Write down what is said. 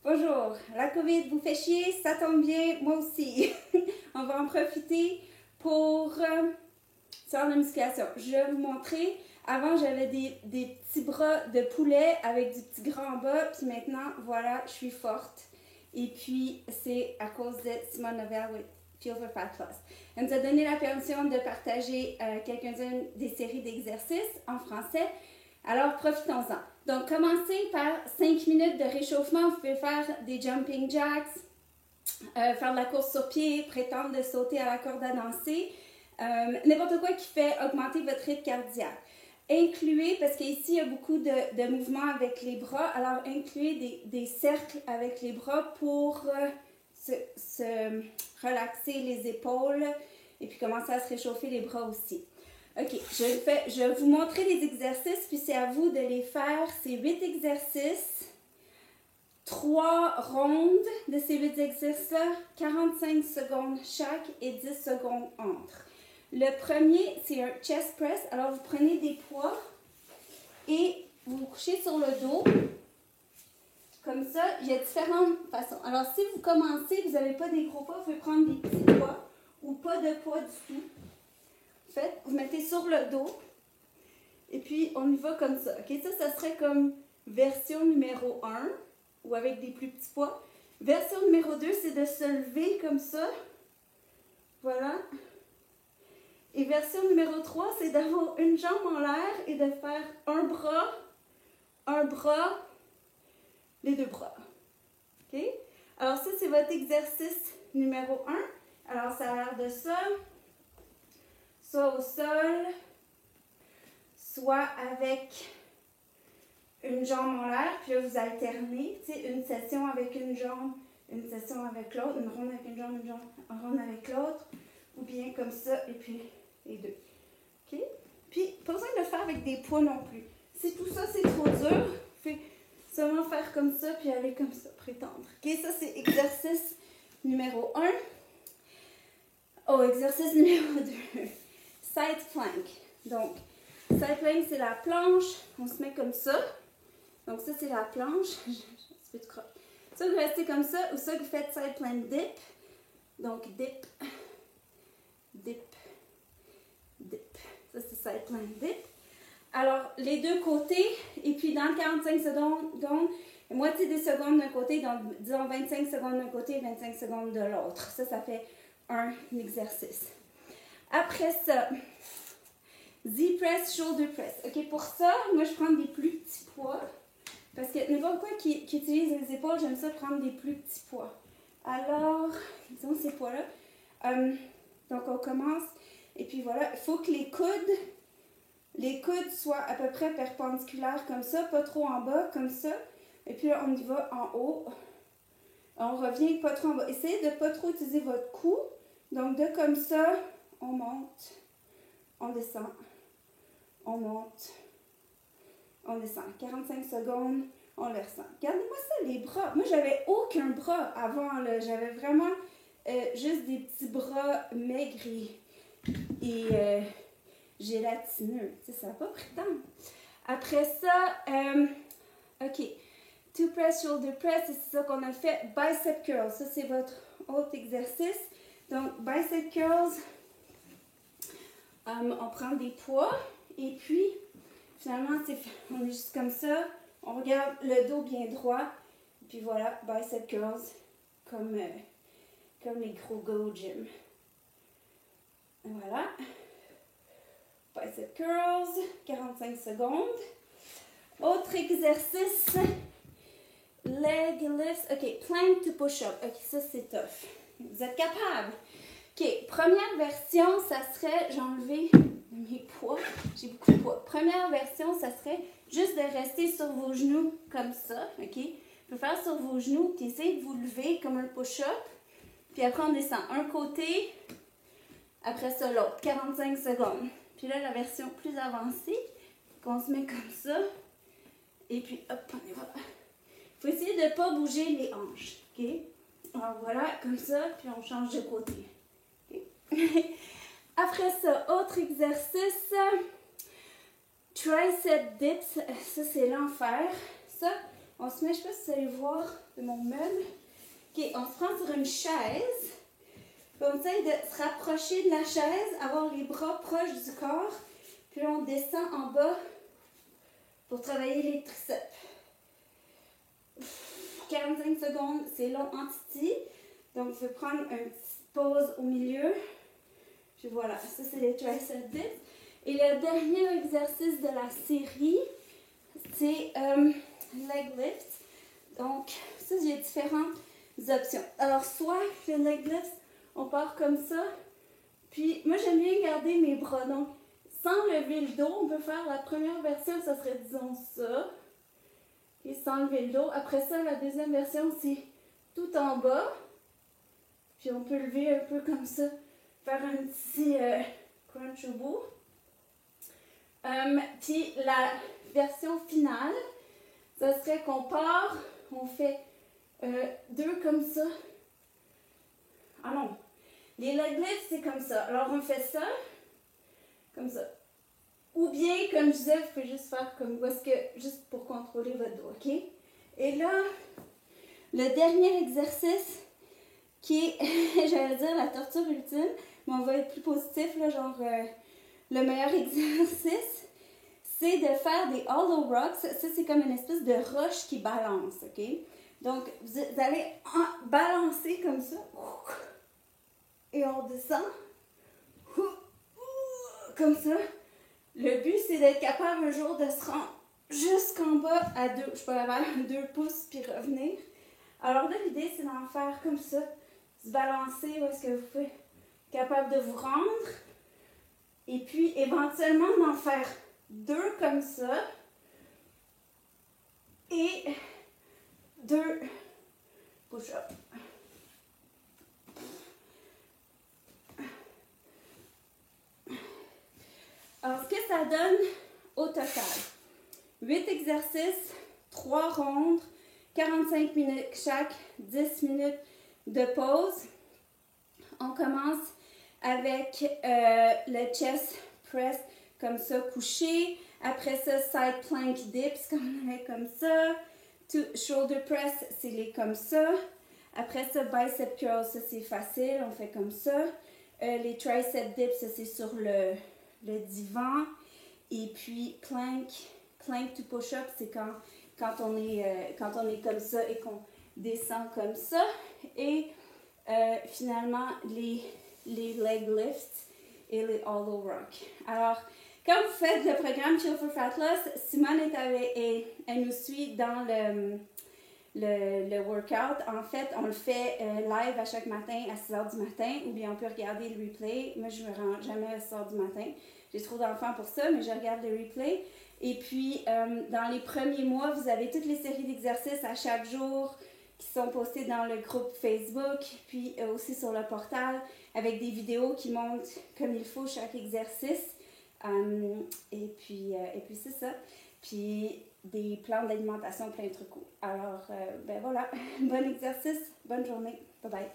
Bonjour, la COVID vous fait chier, ça tombe bien, moi aussi. On va en profiter pour faire la musculation. Je vais vous montrer, avant j'avais des petits bras de poulet avec du petit gras en bas, puis maintenant, voilà, je suis forte. Et puis, c'est à cause de Simone Novel with Fuel for Fat Loss. Elle nous a donné la permission de partager quelques-unes des séries d'exercices en français. Alors, profitons-en. Donc, commencez par 5 minutes de réchauffement. Vous pouvez faire des jumping jacks, faire de la course sur pied, prétendre de sauter à la corde à danser. N'importe quoi qui fait augmenter votre rythme cardiaque. Incluez, parce qu'ici, il y a beaucoup de mouvements avec les bras, alors incluez des cercles avec les bras pour se relaxer les épaules et puis commencer à se réchauffer les bras aussi. Ok, je vais vous montrer les exercices, puis c'est à vous de les faire. C'est 8 exercices, 3 rondes de ces 8 exercices-là, 45 secondes chaque et 10 secondes entre. Le premier, c'est un chest press. Alors, vous prenez des poids et vous vous couchez sur le dos. Comme ça, il y a différentes façons. Alors, si vous commencez, vous n'avez pas des gros poids, vous pouvez prendre des petits poids ou pas de poids du tout. Faites, vous mettez sur le dos et puis on y va comme ça. Ok, ça serait comme version numéro 1 ou avec des plus petits poids. Version numéro 2, c'est de se lever comme ça. Voilà. Et version numéro 3, c'est d'avoir une jambe en l'air et de faire un bras, les deux bras. Ok? Alors ça, c'est votre exercice numéro 1. Alors ça a l'air de ça. Soit au sol, soit avec une jambe en l'air, puis là vous alternez, tu sais, une session avec une jambe, une session avec l'autre, une ronde avec une jambe, une ronde avec l'autre, ou bien comme ça, et puis les deux. OK? Puis, pas besoin de le faire avec des poids non plus. Si tout ça c'est trop dur, faites seulement faire comme ça, puis aller comme ça, prétendre. OK? Ça c'est exercice numéro 1. Oh, exercice numéro 2. Side plank. Donc, side plank, c'est la planche. On se met comme ça. Donc, ça, c'est la planche. Ça, vous restez comme ça. Ou ça, vous faites side plank dip. Donc, dip, dip, dip. Ça, c'est side plank dip. Alors, les deux côtés. Et puis, dans 45 secondes, moitié des secondes d'un côté. Donc, disons 25 secondes d'un côté et 25 secondes de l'autre. Ça fait un exercice. Après ça, Z-press, shoulder press. OK, pour ça, moi, je prends des plus petits poids. Parce que n'importe quoi qui utilise les épaules, j'aime ça prendre des plus petits poids. Alors, disons ces poids-là. Donc, on commence. Et puis voilà, il faut que les coudes soient à peu près perpendiculaires comme ça, pas trop en bas, comme ça. Et puis là, on y va en haut. On revient pas trop en bas. Essayez de ne pas trop utiliser votre cou. Donc, de comme ça, on monte, on descend, on monte, on descend. 45 secondes, on le ressent. Regardez-moi ça, les bras. Moi, j'avais aucun bras avant. J'avais vraiment juste des petits bras maigres et gélatineux. Tu sais, ça n'a pas pris de temps. Après ça, OK. Two press, shoulder press, c'est ça qu'on a fait. Bicep curls, ça c'est votre autre exercice. Donc, bicep curls, on prend des poids et puis finalement, on est juste comme ça. On regarde le dos bien droit. Et puis voilà, bicep curls, comme les gros gars au gym. Voilà. Bicep curls, 45 secondes. Autre exercice, leg lifts. OK, plank to push up. OK, ça c'est tough. Vous êtes capable? OK, première version, ça serait, j'ai enlevé mes poids, j'ai beaucoup de poids. Première version, ça serait juste de rester sur vos genoux comme ça, OK? Vous pouvez faire sur vos genoux, puis essayez de vous lever comme un push-up. Puis après, on descend un côté, après ça l'autre, 45 secondes. Puis là, la version plus avancée, qu'on se met comme ça, et puis hop, on y va. Il faut essayer de ne pas bouger les hanches, OK? Alors voilà, comme ça, puis on change de côté. Okay? Après ça, autre exercice, tricep dips, ça c'est l'enfer. Ça, On se met, je ne sais pas si vous allez voir de mon meuble. OK, on se prend sur une chaise. Puis on essaye de se rapprocher de la chaise, avoir les bras proches du corps. Puis on descend en bas pour travailler les triceps. 45 secondes, c'est long en titi. Donc, je vais prendre une petite pause au milieu. Puis voilà, ça c'est les triceps dips. Et le dernier exercice de la série, c'est leg lift. Donc, ça, j'ai différentes options. Alors, soit le leg lift, on part comme ça. Puis, moi, j'aime bien garder mes bras. Donc, sans lever le dos, on peut faire la première version, ça serait, disons, ça. Et sans lever le dos. Après ça, la deuxième version, c'est tout en bas. Puis, on peut lever un peu comme ça. Faire un petit crunch au bout. Puis, la version finale, ça serait qu'on part, on fait deux comme ça. Ah non, les leg lifts, c'est comme ça. Alors, on fait ça, comme ça. Ou bien, comme je disais, vous pouvez juste faire comme juste pour contrôler votre dos, OK? Et là, le dernier exercice qui est, j'allais dire, la torture ultime, mais on va être plus positif, là, genre le meilleur exercice, c'est de faire des hollow rocks. Ça, c'est comme une espèce de roche qui balance, OK? Donc, vous allez balancer comme ça. Et on descend. Comme ça. Le but, c'est d'être capable un jour de se rendre jusqu'en bas à 2, je peux avoir 2 pouces puis revenir. Alors là, l'idée, c'est d'en faire comme ça. Se balancer où est-ce que vous pouvez être capable de vous rendre. Et puis, éventuellement, d'en faire 2 comme ça. Et 2 push-ups. Alors, ce que ça donne au total, 8 exercices, 3 rondes, 45 minutes chaque, 10 minutes de pause. On commence avec le chest press comme ça, couché. Après ça, side plank dips, comme ça. Shoulder press, c'est les comme ça. Après ça, bicep curls, ça c'est facile, on fait comme ça. Les tricep dips, ça c'est sur le divan. Et puis plank to push-up, c'est quand on est comme ça et qu'on descend comme ça. Et finalement, les leg lifts et les hollow rock. Alors, quand vous faites le programme Chill for Fat Loss, Simone elle nous suit dans le workout. En fait, on le fait live à chaque matin à 6 h du matin, ou bien on peut regarder le replay. Moi, je me rends jamais à 6 h du matin. J'ai trop d'enfants pour ça, mais je regarde le replay. Et puis, dans les premiers mois, vous avez toutes les séries d'exercices à chaque jour qui sont postées dans le groupe Facebook, puis aussi sur le portal, avec des vidéos qui montrent comme il faut chaque exercice. Et puis c'est ça. Puis des plans d'alimentation, plein de trucs. Alors, ben voilà. Bon exercice, bonne journée. Bye bye.